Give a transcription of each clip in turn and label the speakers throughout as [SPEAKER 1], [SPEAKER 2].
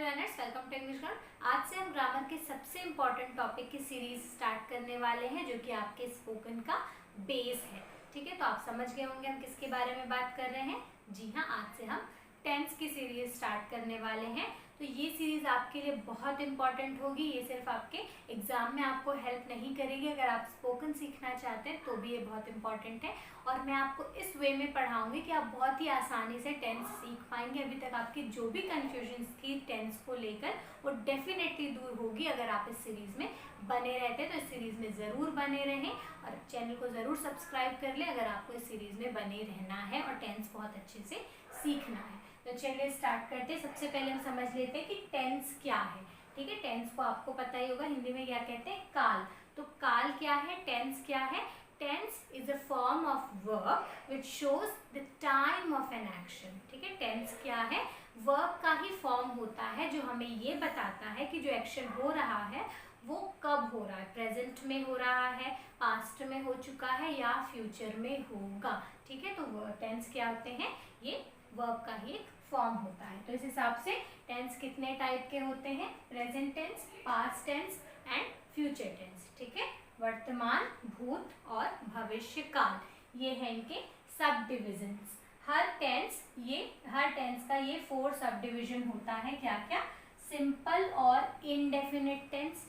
[SPEAKER 1] Learners, welcome to English learn. आज से हम ग्रामर के सबसे इम्पोर्टेंट टॉपिक की सीरीज स्टार्ट करने वाले हैं जो कि आपके स्पोकन का बेस है। ठीक है, तो आप समझ गए होंगे हम किसके बारे में बात कर रहे हैं। जी हाँ, आज से हम टेंस की सीरीज स्टार्ट करने वाले हैं। तो ये सीरीज आपके लिए बहुत इंपॉर्टेंट होगी। ये सिर्फ आपके एग्जाम में आपको हेल्प नहीं करेगी, अगर आप स्पोकन सीखना चाहते हैं तो भी ये बहुत इंपॉर्टेंट है। और मैं आपको इस वे में पढ़ाऊंगी कि आप बहुत ही आसानी से टेंस सीख पाएंगे। अभी तक आपकी जो भी कंफ्यूजन थी टेंस को लेकर वो डेफिनेटली दूर होगी अगर आप इस सीरीज में बने रहते हैं। तो इस सीरीज में ज़रूर बने रहें और चैनल को ज़रूर सब्सक्राइब कर लें अगर आपको इस सीरीज में बने रहना है और टेंस बहुत अच्छे से सीखना है। तो चलिए स्टार्ट करते हैं। सबसे पहले हम समझ लेते हैं कि टेंस क्या है। ठीक है, टेंस को आपको पता ही होगा, हिंदी में क्या कहते हैं, काल। तो काल क्या है, टेंस क्या है। Tense is a form of verb which shows the time of an action. ठीक है, टेंस क्या है, वर्ब का ही फॉर्म होता है जो हमें ये बताता है कि जो एक्शन हो रहा है वो कब हो रहा है, प्रेजेंट में हो रहा है, पास्ट में हो चुका है या फ्यूचर में होगा। ठीक है, तो टेंस क्या होते हैं, ये वर्ब का ही एक फॉर्म होता है। तो इस हिसाब से टेंस कितने टाइप के होते हैं, present tense, past tense and future tense. ठीक है, वर्तमान, भूत और भविष्य काल, ये है इनके सब डिविजन्स। हर टेंस का ये 4 सब डिविजन होता है। क्या क्या, सिंपल और इनडेफिनिट टेंस,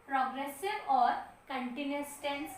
[SPEAKER 1] प्रोग्रेसिव और continuous tense,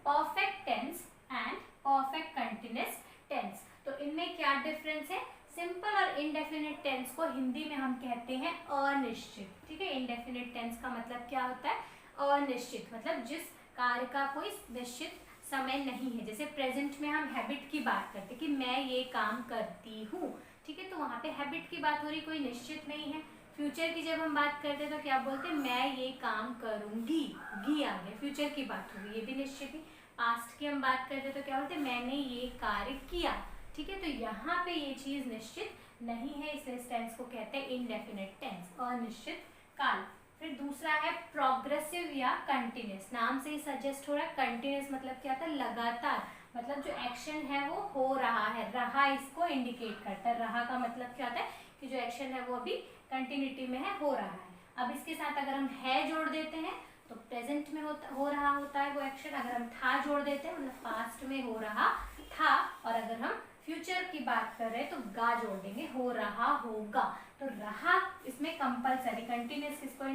[SPEAKER 1] perfect tense and perfect continuous tense. तो इनमें क्या डिफरेंस है, सिंपल और इनडेफिनिट टेंस को हिंदी में हम कहते हैं अनिश्चित। ठीक है, इनडेफिनिट टेंस का मतलब क्या होता है, अनिश्चित, मतलब जिस कार्य का कोई निश्चित समय नहीं है। जैसे प्रेजेंट में हम हैबिट की बात करते हैं कि मैं ये काम करती हूँ। ठीक है, तो वहाँ पे हैबिट की बात हो रही, कोई निश्चित नहीं है। फ्यूचर की जब हम बात करते हैं तो क्या बोलते हैं, मैं ये काम करूँगी, गी आ गया, फ्यूचर की बात हो रही, ये भी निश्चित ही। पास्ट की हम बात करते हैं तो क्या बोलते हैं, मैंने ये कार्य किया। ठीक है, तो यहाँ पे ये चीज़ निश्चित नहीं है, इसलिए इस टेंस को कहते हैं इनडेफिनिट टेंस, अनिश्चित काल। फिर दूसरा है प्रोग्रेसिव या कंटिन्यूस। नाम से ही सजेस्ट हो रहा है, कंटिन्यूस मतलब क्या होता है, लगातार, मतलब जो एक्शन है वो हो रहा है, रहा इसको इंडिकेट करता है। रहा का मतलब क्या होता है कि जो एक्शन है वो अभी कंटिन्यूटी में है, हो रहा है। अब इसके साथ अगर हम है जोड़ देते हैं तो प्रेजेंट में हो रहा होता है वो एक्शन। अगर हम था जोड़ देते हैं मतलब पास्ट में हो रहा था। और अगर हम फ्यूचर की बात कर रहे हैं तो गा जोड़ देंगे, हो रहा होगा। तो रहा इसमें कंपलसरी, कंटिन्यूस किसको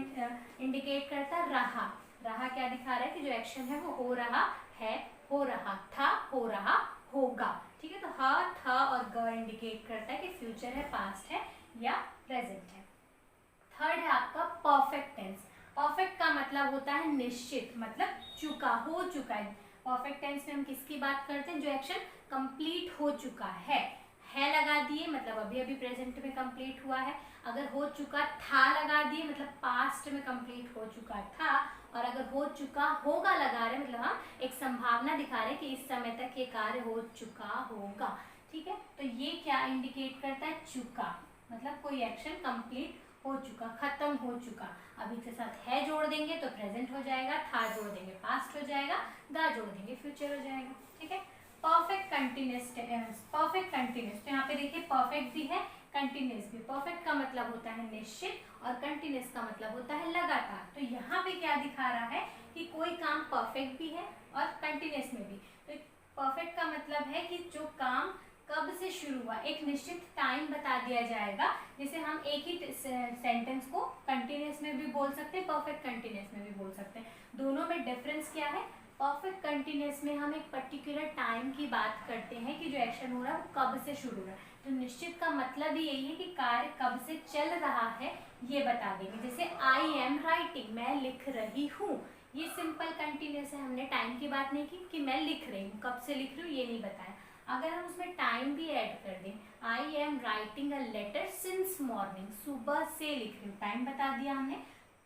[SPEAKER 1] इंडिकेट करता है, रहा। रहा क्या दिखा रहा है कि जो एक्शन है वो हो रहा है, हो रहा था, हो रहा होगा। ठीक है, तो हा, था और ग इंडिकेट करता है कि फ्यूचर है, पास्ट है या प्रेजेंट है। थर्ड है आपका परफेक्ट टेंस। परफेक्ट का मतलब होता है निश्चित, मतलब चुका, हो चुका है। परफेक्ट टेंस में हम किसकी बात करते हैं, जो एक्शन कंप्लीट हो चुका है लगा दिए मतलब अभी अभी प्रेजेंट में कंप्लीट हुआ है। अगर हो चुका था लगा दिए मतलब पास्ट में कंप्लीट हो चुका था। और अगर हो चुका होगा लगा रहे मतलब हम एक संभावना दिखा रहे कि इस समय तक ये कार्य हो चुका होगा। ठीक है, तो ये क्या इंडिकेट करता है, चुका, मतलब कोई एक्शन कंप्लीट हो चुका, खत्म हो चुका। अब इसके साथ है जोड़ देंगे तो प्रेजेंट हो जाएगा, था जोड़ देंगे पास्ट हो जाएगा, गा जोड़ देंगे फ्यूचर हो जाएगा। ठीक है, परफेक्ट कंटिन्यूस, परफेक्ट कंटिन्यूस, तो यहाँ पे देखिए परफेक्ट भी है, कंटिन्यूस भी। परफेक्ट का मतलब होता है निश्चित और कंटिन्यूस का मतलब होता है लगातार। तो यहाँ पे क्या दिखा रहा है कि कोई काम परफेक्ट भी है और कंटिन्यूस में भी। तो परफेक्ट का मतलब है कि जो काम कब से शुरू हुआ, एक निश्चित टाइम बता दिया जाएगा। जैसे हम एक ही सेंटेंस को कंटिन्यूस में भी बोल सकते हैं, परफेक्ट कंटिन्यूस में भी बोल सकते हैं। दोनों में डिफरेंस क्या है, परफेक्ट कंटिन्यूस में हम एक पर्टिकुलर टाइम की बात करते हैं कि जो एक्शन हो रहा है वो कब से शुरू हो रहा है। तो निश्चित का मतलब ही यही है कि कार्य कब से चल रहा है ये बता देंगे। जैसे आई एम राइटिंग, मैं लिख रही हूँ, ये सिंपल कंटिन्यूस है, हमने टाइम की बात नहीं की कि मैं लिख रही हूँ, कब से लिख रही हूँ ये नहीं बताया। अगर हम उसमें टाइम भी ऐड कर दें, I am writing a letter since morning, सुबह से लिख रही हूँ, टाइम बता दिया हमने।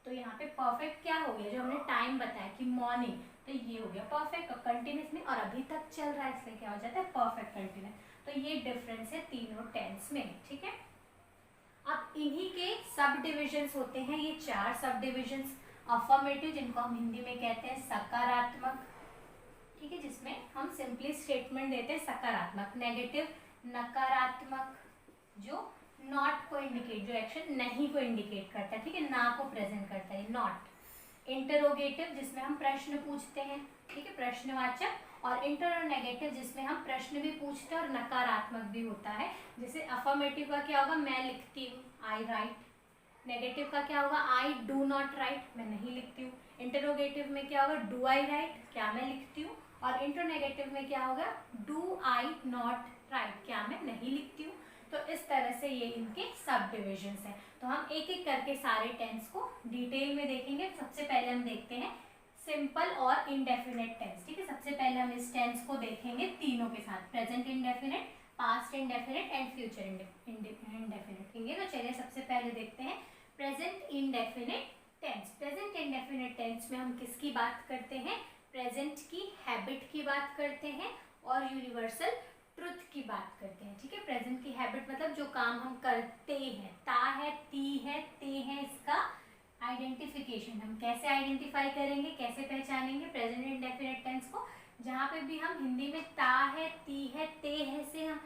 [SPEAKER 1] तो यहाँ पे परफेक्ट क्या हो गया, जो हमने टाइम बताया कि मॉर्निंग, तो ये हो गया परफेक्ट। और कंटिन्यूस में और अभी तक चल रहा है इसलिए क्या हो जाता है परफेक्ट कंटिन्यूस। तो ये डिफरेंस है तीनों टेंस में। ठीक है, अब इन्हीं के सब डिविजन्स होते हैं, ये 4 सब डिविजन्स। अफर्मेटिव, जिनको हम हिंदी में कहते हैं सकारात्मक, ठीक है, जिसमें हम सिंपली स्टेटमेंट देते हैं सकारात्मक। नेगेटिव, नकारात्मक, जो नॉट को इंडिकेट, जो एक्शन नहीं को इंडिकेट करता है, ठीक है, ना को प्रेजेंट करता है नॉट। इंटरोगेटिव जिसमें हम प्रश्न पूछते हैं, ठीक है, प्रश्नवाचक। और इंटरोनेगेटिव जिसमें हम प्रश्न भी पूछते हैं और नकारात्मक भी होता है। जैसे अफर्मेटिव का क्या होगा, मैं लिखती हूँ, आई राइट। नेगेटिव का क्या होगा, आई डू नॉट राइट, मैं नहीं लिखती हूँ। इंटरोगेटिव में क्या होगा, डू आई राइट, क्या मैं लिखती हूँ। और इंटरनेगेटिव में क्या होगा, डू आई नॉट राइट, क्या मैं नहीं लिखती हूँ। तो इस तरह से ये इनके सब डिविजन्स हैं। तो हम एक एक करके सारे टेंस को डिटेल में देखेंगे। सबसे पहले हम देखते हैं सिंपल और इंडेफिनेट टेंस, ठीक है। सबसे पहले हम इस टेंस को देखेंगे तीनों के साथ, present indefinite, past indefinite and future indefinite, ठीक है। तो चलिए सबसे पहले देखते हैं present indefinite tense. Present indefinite tense में हम किसकी बात करते हैं, प्रेजेंट की हैबिट की बात करते हैं और यूनिवर्सल ट्रुथ की बात करते हैं, ठीक है। प्रेजेंट की हैबिट मतलब जो काम हम करते हैं, ता है, ती है, ते है, इसका आइडेंटिफिकेशन हम कैसे आइडेंटिफाई करेंगे, कैसे पहचानेंगे प्रेजेंट इंडेफिनेट टेंस को। जहाँ पे भी हम हिंदी में ता है, ती है, ते है से हम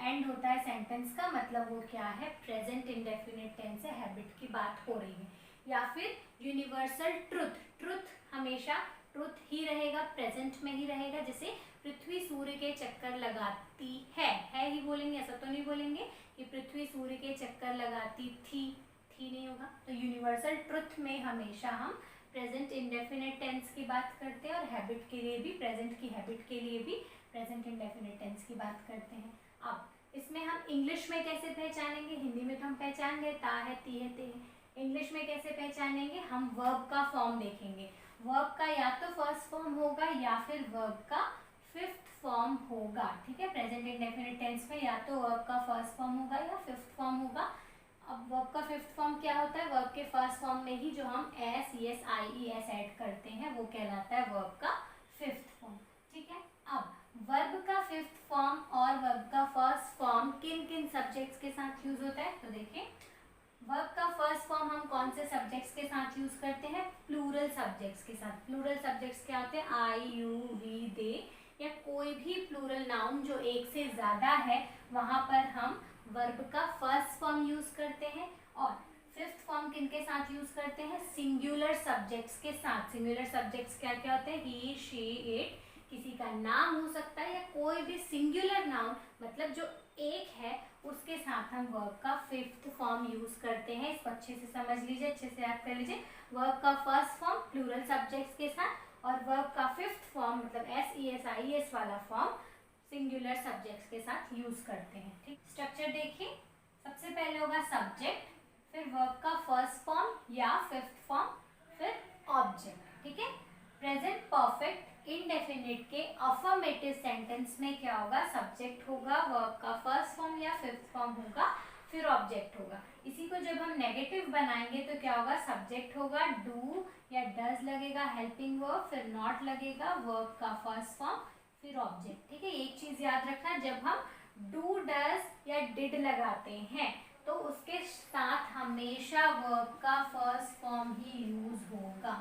[SPEAKER 1] एंड होता है सेंटेंस का, मतलब वो क्या है, प्रेजेंट इंडेफिनेट टेंस है, हैबिट की बात हो रही है। या फिर यूनिवर्सल ट्रुथ, ट्रुथ हमेशा ट्रुथ ही रहेगा, प्रेजेंट में ही रहेगा। जैसे पृथ्वी सूर्य के चक्कर लगाती है ही बोलेंगे, ऐसा तो नहीं बोलेंगे कि पृथ्वी सूर्य के चक्कर लगाती थी नहीं होगा। तो यूनिवर्सल ट्रुथ में हमेशा हम प्रेजेंट इंडेफिनेट टेंस की बात करते हैं और हैबिट के लिए भी, प्रेजेंट की हैबिट के लिए भी प्रेजेंट इंडेफिनेट टेंस की बात करते हैं। अब इसमें हम इंग्लिश में कैसे पहचानेंगे, हिंदी में तो हम पहचान गए ता है, ती है, ते है। इंग्लिश में कैसे पहचानेंगे, हम वर्ब का फॉर्म देखेंगे। वर्ब का या तो फर्स्ट फॉर्म होगा या फिर वर्ब का फिफ्थ फॉर्म होगा, ठीक है। प्रेजेंट इंडेफिनेट टेंस में या तो वर्ब का फर्स्ट फॉर्म होगा या फिफ्थ फॉर्म होगा। अब वर्ब का फिफ्थ फॉर्म क्या होता है, वर्ब के फर्स्ट फॉर्म में ही जो हम एस, ईएस, आईईएस ऐड करते हैं वो कहलाता है वर्ब का फिफ्थ फॉर्म, ठीक है। अब वर्ब का फिफ्थ फॉर्म और वर्ब का फर्स्ट फॉर्म किन किन सब्जेक्ट्स के साथ यूज होता है, तो देखिए वर्ब का फर्स्ट फॉर्म हम कौन से सब्जेक्ट्स के साथ यूज करते हैं, प्लूरल सब्जेक्ट्स के साथ। प्लूरल सब्जेक्ट्स क्या होते हैं, आई, यू, वी, दे, या कोई भी प्लूरल नाउन जो एक से ज्यादा है वहां पर हम वर्ब का फर्स्ट फॉर्म यूज करते हैं। और फिफ्थ फॉर्म किनके साथ यूज करते हैं, सिंगुलर सब्जेक्ट्स के साथ। सिंगुलर सब्जेक्ट्स क्या क्या होते हैं, ही, शी, इट, किसी का नाम हो सकता है या कोई भी सिंगुलर नाउन मतलब जो एक है उसके साथ हम वर्ब का फिफ्थ फॉर्म यूज करते हैं। इसको अच्छे से समझ लीजिए, अच्छे से याद कर लीजिए। वर्ब का फर्स्ट फॉर्म प्लूरल सब्जेक्ट्स के साथ और वर्ब का फिफ्थ फॉर्म मतलब एस, ई, एस, आई, एस वाला फॉर्म सिंगुलर सब्जेक्ट्स के साथ यूज करते हैं, ठीक। स्ट्रक्चर देखिए, सबसे पहले होगा सब्जेक्ट, फिर वर्ब का फर्स्ट फॉर्म या फिफ्थ फॉर्म, फिर ऑब्जेक्ट, ठीक है। प्रेजेंट परफेक्ट इंडेफिनिट के अफर्मेटिव सेंटेंस में क्या होगा, सब्जेक्ट होगा, वर्ब का फर्स्ट फॉर्म या फिफ्थ फॉर्म होगा, फिर ऑब्जेक्ट होगा। इसी को जब हम नेगेटिव बनाएंगे तो क्या होगा, सब्जेक्ट होगा, डू या डज लगेगा हेल्पिंग वर्ब, फिर नॉट लगेगा वर्ब का फर्स्ट फॉर्म, फिर ऑब्जेक्ट, ठीक है। एक चीज याद रखना, जब हम डू, डज या डिड लगाते हैं तो उसके साथ हमेशा वर्ब का फर्स्ट फॉर्म ही यूज होगा,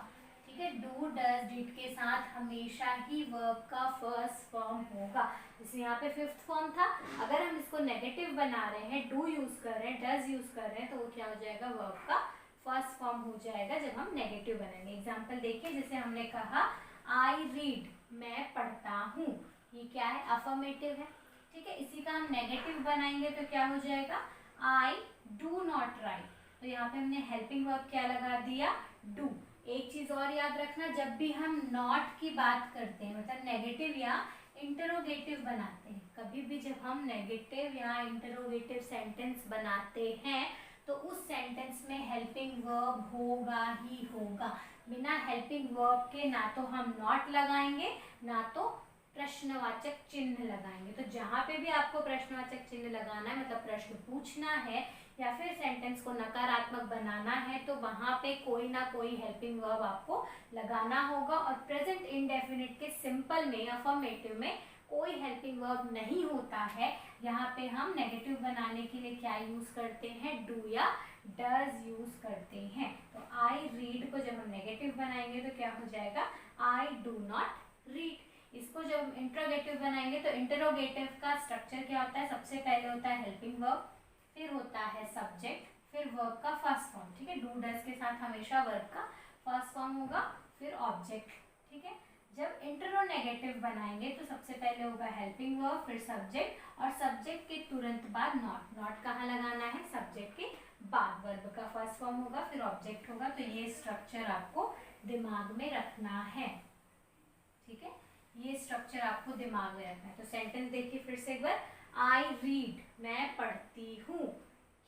[SPEAKER 1] ठीक है। डू, डज, डिड के साथ हमेशा ही वर्ब का फर्स्ट फॉर्म होगा। जैसे यहाँ पे फिफ्थ फॉर्म था, अगर हम इसको नेगेटिव बना रहे हैं, डू यूज कर रहे हैं, डज यूज कर रहे हैं, तो वो क्या हो जाएगा, वर्ब का फर्स्ट फॉर्म हो जाएगा जब हम नेगेटिव बनाएंगे। एग्जाम्पल देखिए, जैसे हमने कहा आई रीड, मैं पढ़ता हूँ, ये क्या है, अफर्मेटिव है, ठीक है। इसी का हम नेगेटिव बनाएंगे तो क्या हो जाएगा, आई डू नॉट राइट, तो यहाँ पे हमने हेल्पिंग वर्ब क्या लगा दिया, डू। एक चीज और याद रखना, जब भी हम नॉट की बात करते हैं मतलब नेगेटिव या इंटरोगेटिव बनाते हैं, कभी भी जब हम नेगेटिव या इंटरोगेटिव सेंटेंस बनाते हैं तो उस सेंटेंस में हेल्पिंग वर्ब होगा ही होगा। बिना हेल्पिंग वर्ब के ना तो हम नॉट लगाएंगे ना तो प्रश्नवाचक चिन्ह लगाएंगे। तो जहाँ पे भी आपको प्रश्नवाचक चिन्ह लगाना है मतलब प्रश्न पूछना है या फिर सेंटेंस को नकारात्मक बनाना है तो वहाँ पे कोई ना कोई हेल्पिंग वर्ब आपको लगाना होगा। और प्रेजेंट इंडेफिनिट के सिंपल में, अफर्मेटिव में कोई हेल्पिंग वर्ब नहीं होता है। यहाँ पे हम नेगेटिव बनाने के लिए क्या यूज करते हैं, डू या डज यूज करते हैं। तो आई रीड को जब हम नेगेटिव बनाएंगे तो क्या हो जाएगा, आई डू नॉट रीड। इसको जब हम इंट्रोगेटिव बनाएंगे तो इंटरोगेटिव का स्ट्रक्चर क्या होता है, सबसे पहले होता है हेल्पिंग वर्ब, फिर होता है सब्जेक्ट, फिर वर्ब का फर्स्ट फॉर्म, ठीक है, डू डज के साथ हमेशा वर्ब का फर्स्ट फॉर्म होगा, फिर ऑब्जेक्ट, ठीक है। जब इंटरोनेगेटिव बनाएंगे तो सबसे पहले होगा हेल्पिंग वर्ब, फिर सब्जेक्ट, और सब्जेक्ट के तुरंत बाद नॉट। नॉट कहाँ लगाना है? सब्जेक्ट के बाद। वर्ब का फर्स्ट फॉर्म होगा, फिर ऑब्जेक्ट होगा। तो ये स्ट्रक्चर आपको दिमाग में रखना है, ठीक है, ये स्ट्रक्चर आपको दिमाग में रखना है। तो सेंटेंस देखिए फिर से एक बार, आई रीड, मैं पढ़ती हूँ,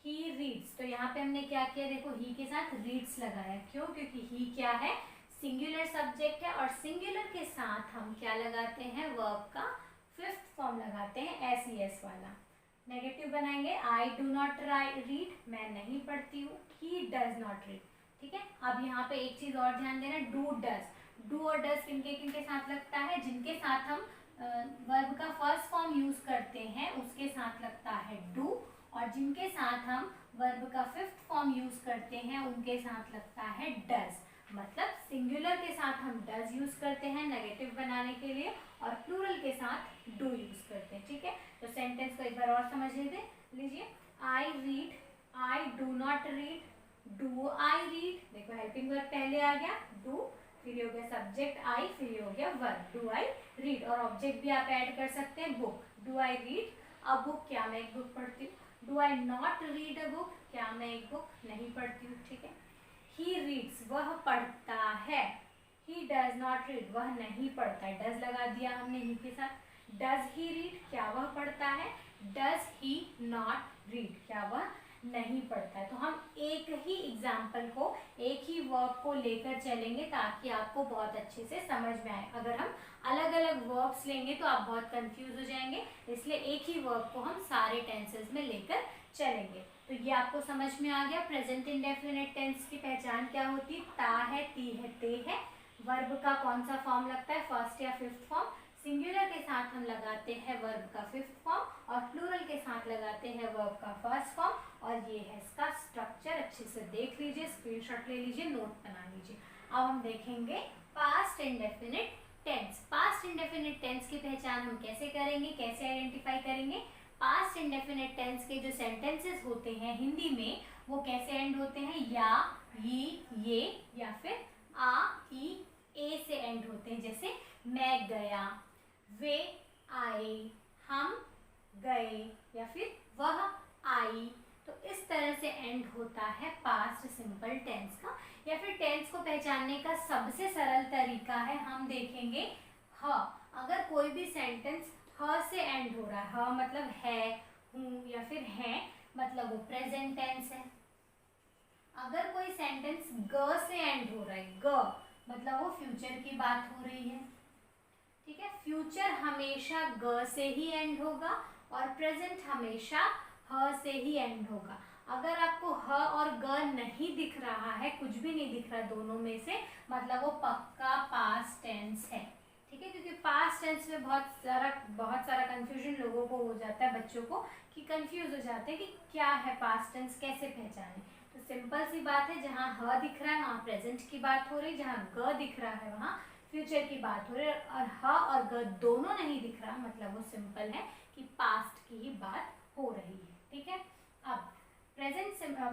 [SPEAKER 1] ही रीड्स, तो यहाँ पे हमने क्या किया, देखो ही के साथ रीड्स लगाया, क्यों? क्योंकि ही क्या है? सिंगुलर सब्जेक्ट है, और सिंगुलर के साथ हम क्या लगाते हैं? वर्ब का फिफ्थ फॉर्म लगाते हैं, एस ई एस वाला। नेगेटिव बनाएंगे, आई डू नॉट रीड, मैं नहीं पढ़ती हूँ, ही डज नॉट रीड, ठीक है। अब यहाँ पे एक चीज और ध्यान देना, डू डज। डू और डज किनके साथ लगता है? जिनके साथ हम वर्ब का फर्स्ट फॉर्म यूज करते हैं उसके साथ लगता है डू, और जिनके साथ हम वर्ब का फिफ्थ फॉर्म यूज करते हैं उनके साथ लगता है डज। मतलब सिंगुलर के साथ हम डज यूज करते हैं नेगेटिव बनाने के लिए, और प्लूरल के साथ डू यूज करते हैं, ठीक है। तो सेंटेंस को एक बार और समझ लीजिए, I read, I do not read, do I read, देखो हेल्पिंग वर्ब पहले आ गया डू, फिर ये हो गया सब्जेक्ट आई, फिर ये हो गया वर्ब डू आई रीड, और ऑब्जेक्ट भी आप ऐड कर सकते हैं book, do I read a book, क्या मैं एक बुक पढ़ती हूँ। Do I not read a book, क्या मैं एक बुक नहीं पढ़ती हूँ, ठीक है। ही रीड्स, वह पढ़ता है, ही डज नॉट रीड, वह नहीं पढ़ता है, डज लगा दिया हमने ही के साथ। डज ही रीड, क्या वह पढ़ता है। डज ही नॉट रीड, क्या वह नहीं पढ़ता है। तो हम एक ही एग्जाम्पल को, एक ही वर्ब को लेकर चलेंगे ताकि आपको बहुत अच्छे से समझ में आए। अगर हम अलग अलग वर्ब्स लेंगे तो आप बहुत कंफ्यूज हो जाएंगे, इसलिए एक ही वर्ब को हम सारे टेंसेस में लेकर चलेंगे। तो ये आपको समझ में आ गया। प्रेजेंट इंडेफिनिट टेंस की पहचान क्या होती है? ता है, ती है, ते है। वर्ब का कौन सा फॉर्म लगता है? फर्स्ट या फिफ्थ फॉर्म। सिंगुलर के साथ हम लगाते हैं वर्ब का फिफ्थ फॉर्म, और प्लूरल के साथ लगाते हैं वर्ब का फर्स्ट फॉर्म, और ये है इसका स्ट्रक्चर। अच्छे से देख लीजिए, स्क्रीनशॉट ले लीजिए, नोट बना लीजिए। अब हम देखेंगे past indefinite tense. Past indefinite tense की पहचान हम कैसे करेंगे, कैसे आइडेंटिफाई करेंगे? पास्ट इंडेफिनिट टेंस के जो सेंटेंसेस होते हैं हिंदी में, वो कैसे एंड होते हैं? या, ये, या फिर आ, ई, ए से एंड होते हैं। जैसे मैं गया, वे आए, हम गए, या फिर वह आई। तो इस तरह से एंड होता है पास्ट सिंपल टेंस का। या फिर टेंस को पहचानने का सबसे सरल तरीका है, हम देखेंगे ह। अगर कोई भी सेंटेंस ह से एंड हो रहा है, ह मतलब है, हूँ, या फिर है, मतलब वो प्रेजेंट टेंस है। अगर कोई सेंटेंस ग से एंड हो रहा है, ग मतलब वो फ्यूचर की बात हो रही है, ठीक है। फ्यूचर हमेशा ग से ही एंड होगा, और प्रेजेंट हमेशा ह से ही एंड होगा। अगर आपको ह और ग नहीं दिख रहा है, कुछ भी नहीं दिख रहा दोनों में से, मतलब वो पक्का पास्ट टेंस है, ठीक है। क्योंकि पास्ट टेंस में बहुत सारा कंफ्यूजन लोगों को हो जाता है, बच्चों को, कि कंफ्यूज हो जाते हैं कि क्या है पास्ट टेंस, कैसे पहचाने। तो सिंपल सी बात है, जहाँ ह दिख रहा है वहाँ प्रेजेंट की बात हो रही, जहाँ ग दिख रहा है वहाँ फ्यूचर की बात हो रही है, और ह और ग दोनों नहीं दिख रहा, मतलब वो सिंपल है कि पास्ट की ही बात हो रही है, ठीक है। अब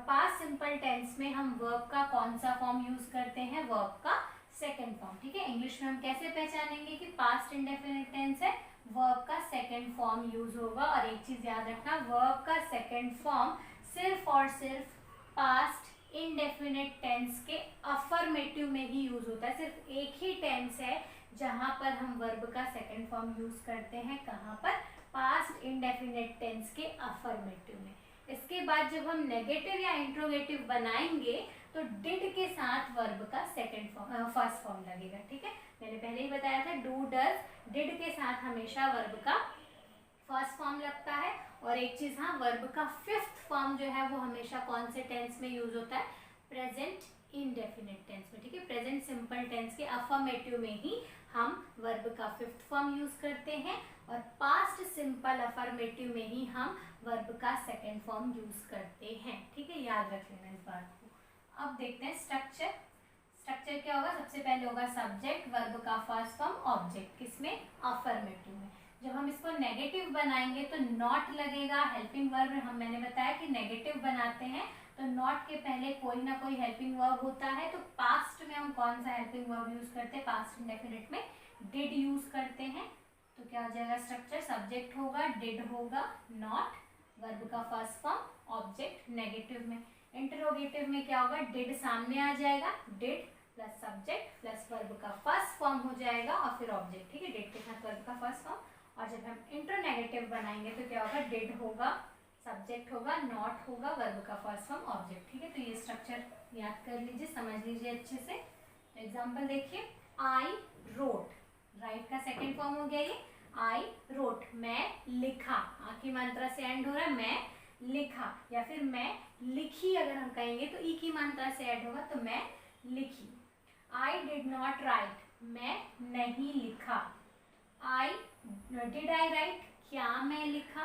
[SPEAKER 1] पास्ट सिंपल टेंस में हम वर्ब का कौन सा फॉर्म यूज करते हैं? वर्ब का सेकंड फॉर्म, ठीक है। इंग्लिश में हम कैसे पहचानेंगे कि पास्ट इंडेफिनिट टेंस है? वर्ब का सेकंड फॉर्म यूज होगा। और एक चीज याद रखना, वर्ब का सेकंड फॉर्म सिर्फ और सिर्फ पास्ट इंडेफिनिट टेंस के अफर्मेटिव में ही यूज होता है। सिर्फ एक ही टेंस है जहां पर हम वर्ब का सेकंड फॉर्म यूज करते हैं, कहां पर? पास्ट इंडेफिनिट टेंस के अफर्मेटिव में। इसके बाद जब हम नेगेटिव या इंट्रोगेटिव बनाएंगे तो डिड के साथ वर्ब का फर्स्ट फॉर्म लगेगा, ठीक है। मैंने पहले ही बताया था, डू डज डिड के साथ हमेशा वर्ब का फर्स्ट फॉर्म लगता है। और एक चीज, हाँ, वर्ब का फिफ्थ फॉर्म जो है वो हमेशा कौन से टेंस में यूज होता है? प्रेजेंट इंडेफिनिट टेंस में, ठीक है। प्रेजेंट सिंपल टेंस के अफर्मेटिव में ही हम वर्ब का फिफ्थ फॉर्म यूज करते हैं, और पास्ट सिंपल अफर्मेटिव में ही हम वर्ब का सेकंड फॉर्म यूज करते हैं, ठीक है। याद रख लेना इस बात को। अब देखते हैं स्ट्रक्चर। स्ट्रक्चर क्या होगा? सबसे पहले होगा सब्जेक्ट, वर्ब का फर्स्ट फॉर्म, ऑब्जेक्ट, किसमें? अफर्मेटिव में। जब हम इसको नेगेटिव बनाएंगे तो नॉट लगेगा। हेल्पिंग वर्ब मैंने बताया कि नेगेटिव बनाते हैं तो नॉट के पहले कोई ना कोई हेल्पिंग वर्ब होता है। तो पास्ट में हम कौन सा हेल्पिंग वर्ब यूज करते हैं? पास्ट इंडेफिनिट में डिड यूज करते हैं। तो क्या हो जाएगा स्ट्रक्चर? सब्जेक्ट होगा, डिड होगा, नॉट, वर्ब का फर्स्ट फॉर्म, ऑब्जेक्ट नेगेटिव में। इंटरोगेटिव में क्या होगा? डिड सामने आ जाएगा, did plus subject plus verb का फर्स्ट फॉर्म हो जाएगा और फिर ऑब्जेक्ट। ठीक है, डिड के साथ वर्ब का फर्स्ट फॉर्म। और जब हम इंटरनेगेटिव बनाएंगे तो क्या होगा? डिड होगा, सब्जेक्ट होगा, नॉट होगा, वर्ब का फर्स्ट फॉर्म, ऑब्जेक्ट। ठीक है, तो ये स्ट्रक्चर याद कर लीजिए, समझ लीजिए अच्छे से। तो एग्जांपल देखिए, आई रोट, राइट का सेकंड फॉर्म हो गया ये। आई रोट, मैं लिखा, आ की मात्रा से एंड हो रहा है, मैं लिखा। या फिर मैं लिखी अगर हम कहेंगे तो ई की मात्रा से ऐड होगा, तो मैं लिखी। आई डिड नॉट राइट, मैं नहीं लिखा। डिड आई राइट, क्या मैं लिखा।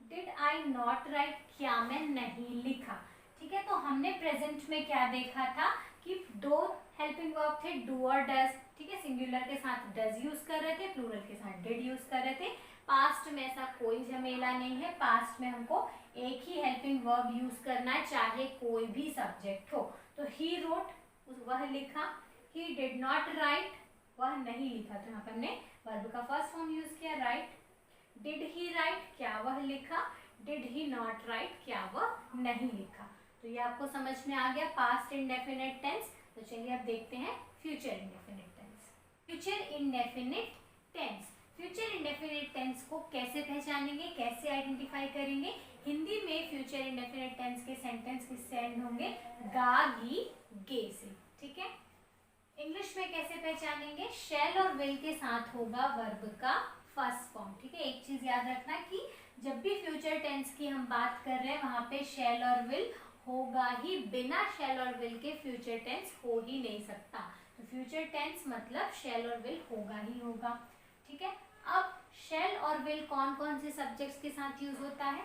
[SPEAKER 1] डिड आई नॉट राइट, क्या मैं नहीं लिखा। ठीक है, तो हमने प्रेजेंट में क्या देखा था कि दो हेल्पिंग वर्ब थे, डू और डज। ठीक है, सिंगुलर के साथ डज यूज कर रहे थे, प्लूरल के साथ डिड यूज कर रहे थे। पास्ट में ऐसा कोई झमेला नहीं है, पास्ट में हमको एक ही हेल्पिंग वर्ब यूज करना है, चाहे कोई भी सब्जेक्ट हो। तो ही रोट, वह लिखा। ही डिड नॉट राइट, वह नहीं लिखा, तो यहाँ पर हमने वर्ब का फर्स्ट फॉर्म यूज किया, राइट। डिड ही राइट, क्या वह लिखा। डिड ही नॉट राइट, क्या वह नहीं लिखा। तो ये आपको समझ में आ गया पास्ट इंडेफिनिट टेंस। तो चलिए अब देखते हैं future indefinite tense. Future indefinite tense, future indefinite tense को कैसे पहचानेंगे, कैसे आइडेंटिफाई करेंगे? हिंदी में फ्यूचर इंडेफिनिट टेंस के सेंटेंस किससे एंड होंगे? गा, गी, गे से। ठीक है, इंग्लिश में कैसे पहचानेंगे? शैल और विल के साथ होगा वर्ब का फर्स्ट फॉर्म। ठीक है, एक चीज याद रखना कि जब भी फ्यूचर टेंस की हम बात कर रहे हैं वहां पे शैल और विल होगा ही, बिना शैल और विल के फ्यूचर टेंस हो ही नहीं सकता। तो फ्यूचर टेंस मतलब शैल और विल होगा ही होगा। ठीक है, अब शैल और विल कौन कौन से सब्जेक्ट्स के साथ यूज होता है?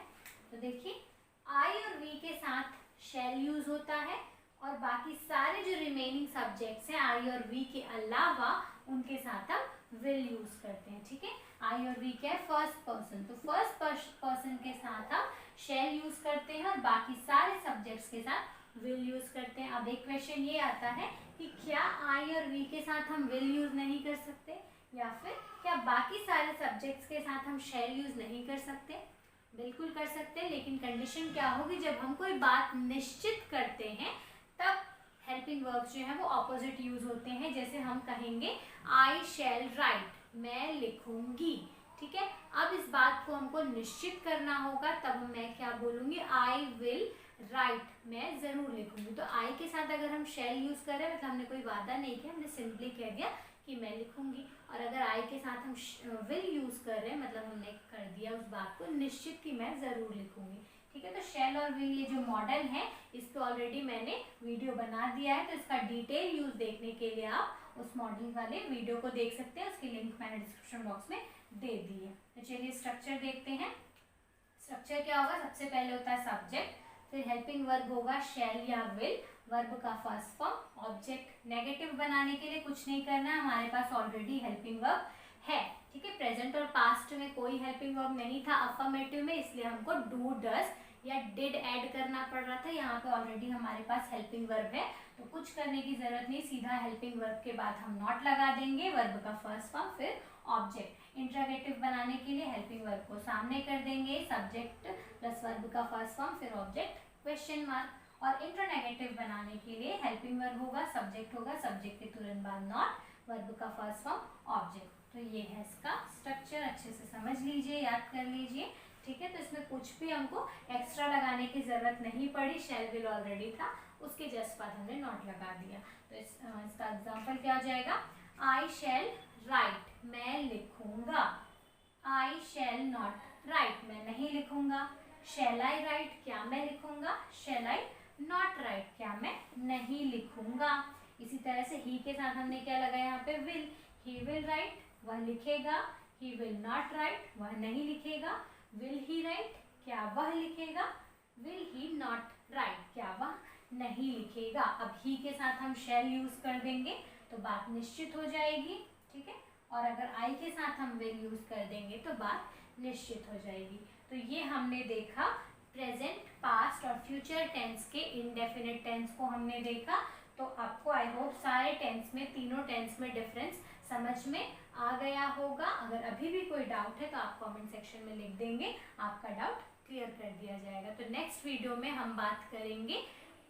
[SPEAKER 1] तो देखिए, आई और वी के साथ शैल यूज होता है और बाकी सारे जो रिमेनिंग सब्जेक्ट्स हैं आई और वी के अलावा उनके साथ हम विल यूज करते हैं। ठीक है, आई और वी क्या है? फर्स्ट पर्सन, तो फर्स्ट पर्सन के साथ हम शैल यूज करते हैं और बाकी सारे सब्जेक्ट्स के साथ विल यूज करते हैं। अब एक क्वेश्चन ये आता है कि क्या आई और वी के साथ हम विल यूज नहीं कर सकते, या फिर क्या बाकी सारे सब्जेक्ट्स के साथ हम शैल यूज नहीं कर सकते? बिल्कुल कर सकते हैं, लेकिन कंडीशन क्या होगी? जब हम कोई बात निश्चित करते हैं तब हेल्पिंग वर्ब्स जो है वो ऑपोजिट यूज होते हैं। जैसे हम कहेंगे आई शैल राइट, मैं लिखूंगी। ठीक है, अब इस बात को हमको निश्चित करना होगा, तब मैं क्या बोलूंगी? आई विल राइट, मैं जरूर लिखूंगी। तो आई के साथ अगर हम शैल यूज कर रहे हैं मतलब हमने कोई वादा नहीं किया, हमने सिंपली कह दिया कि मैं लिखूंगी। और अगर आई के साथ हम विल यूज कर रहे हैं मतलब हमने कर दिया उस बात को निश्चित कि मैं जरूर लिखूंगी। ठीक है, तो शैल और विल ये जो मॉडल है इस पे ऑलरेडी मैंने वीडियो बना दिया है, तो इसका डिटेल यूज देखने के लिए आप उस मॉडल वाले वीडियो को देख सकते हैं, उसकी लिंक मैंने डिस्क्रिप्शन बॉक्स में दे दी है। तो चलिए स्ट्रक्चर देखते हैं। स्ट्रक्चर क्या होगा? सबसे पहले होता है सब्जेक्ट, फिर हेल्पिंग वर्ब होगा शैल या विल, वर्ब का फर्स्ट फॉर्म, ऑब्जेक्ट। नेगेटिव बनाने के लिए कुछ नहीं करना है, हमारे पास ऑलरेडी हेल्पिंग वर्ब है। ठीक है, प्रेजेंट और पास्ट में कोई हेल्पिंग वर्ब नहीं था अफर्मेटिव में, इसलिए हमको डू, डज या डिड ऐड करना पड़ रहा था। यहाँ पे ऑलरेडी हमारे पास हेल्पिंग वर्ब है, तो कुछ करने की जरूरत नहीं, सीधा हेल्पिंग वर्ब के बाद हम नॉट लगा देंगे, वर्ब का फर्स्ट फॉर्म फिर ऑब्जेक्ट। इंटरोगेटिव बनाने के लिए हेल्पिंग वर्ब को सामने कर देंगे, सब्जेक्ट प्लस वर्ब का फर्स्ट फॉर्म फिर ऑब्जेक्ट क्वेश्चन मार्क। और इंटरनेगेटिव बनाने के लिए हेल्पिंग वर्ब होगा, सब्जेक्ट के तुरंत बाद नॉट, वर्ब का फर्स्ट फॉर्म ऑब्जेक्ट। तो ये है इसका स्ट्रक्चर, अच्छे से समझ लीजिए, याद कर लीजिए। ठीक है, तो इसमें कुछ भी हमको एक्स्ट्रा लगाने की जरूरत नहीं पड़ी, शैल विल ऑलरेडी था, उसके जस्ट बाद हमने नॉट लगा दिया। तो इसका एग्जांपल क्या हो जाएगा? आई शैल राइट, मैं लिखूंगा। आई शैल नॉट राइट, मैं नहीं लिखूंगा। शैल आई राइट, क्या मैं लिखूंगा। शैल आई नॉट राइट, क्या मैं नहीं लिखूंगा। इसी तरह से ही के साथ हमने क्या लगाया यहाँ पे? विल। ही विल राइट, वह लिखेगा। ही विल नॉट राइट, वह नहीं लिखेगा। विल ही राइट, क्या वह लिखेगा। विल ही नॉट राइट, क्या वह नहीं लिखेगा। अब ही के साथ हम शैल यूज कर देंगे तो बात निश्चित हो जाएगी। ठीक है, और अगर आई के साथ हम विल यूज़ कर देंगे तो बात निश्चित हो जाएगी। तो ये हमने देखा प्रेजेंट, पास्ट और फ्यूचर टेंस के इनडेफिनिट टेंस को हमने देखा। तो आपको आई होप सारे टेंस में, तीनों टेंस में डिफरेंस समझ में आ गया होगा। अगर अभी भी कोई डाउट है तो आप कमेंट सेक्शन में लिख देंगे, आपका डाउट क्लियर कर दिया जाएगा। तो नेक्स्ट वीडियो में हम बात करेंगे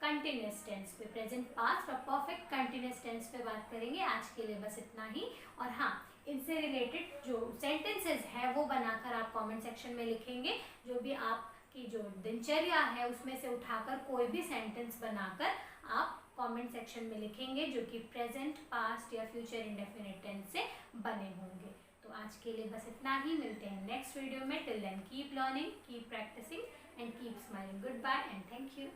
[SPEAKER 1] कंटिन्यूस टेंस पे, प्रेजेंट, पास्ट और परफेक्ट कंटिन्यूस टेंस पे बात करेंगे। आज के लिए बस इतना ही। और हाँ, इनसे रिलेटेड जो सेंटेंसेस है वो बनाकर आप कमेंट सेक्शन में लिखेंगे। जो भी आपकी जो दिनचर्या है उसमें से उठाकर कोई भी सेंटेंस बनाकर आप कमेंट सेक्शन में लिखेंगे जो कि प्रेजेंट, पास्ट या फ्यूचर इंडेफिनिट टेंस से बने होंगे। तो आज के लिए बस इतना ही। मिलते हैं नेक्स्ट वीडियो में। Till then keep learning, keep practising and keep smiling. Good bye and thank you.